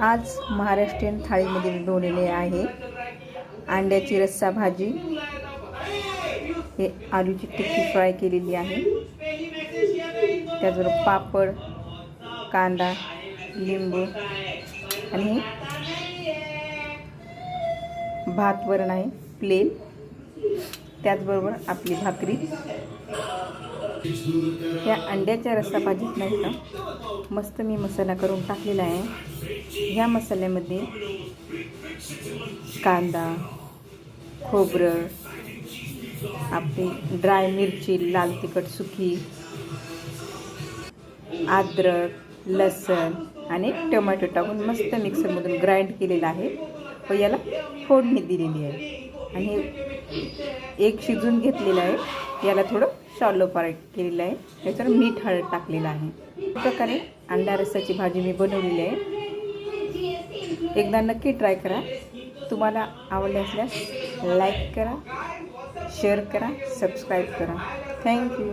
आज महाराष्ट्रीयन थाळीमध्ये मी बनवलेले आहे अंड्याची रस्सा भाजी, हे आलूची टिक्की फ्राय केलेली आहे, त्याचबरोबर पापड, कांदा, लिंबू आणि भात वरण आहे प्लेन, त्याचबरोबर आपली भाकरी. या अंड्याच्या रस्सा भाजीत नाही का मस्त मी मसाला करून टाकलेला आहे. ह्या मसाल्यामध्ये कांदा, खोबरं, आपली ड्राय मिरची, लाल तिखट सुकी, अद्रक, लसण आणि टोमॅटो टाकून मस्त मिक्सरमधून ग्राइंड केलेला आहे व याला फोडणी दिलेली आहे. आणि एक शिजून घेतलेलं आहे, याला थोडं शॉलो फ्राय केलेलं आहे, याच्यावर मीठ हळद टाकलेलं आहे. अशा प्रकारे अंडा रस्साची भाजी मी बनवलेली आहे. एकदा नक्की ट्राय करा. तुम्हाला आवडले असल्यास लाईक करा, शेअर करा, सबस्क्राईब करा. थँक्यू.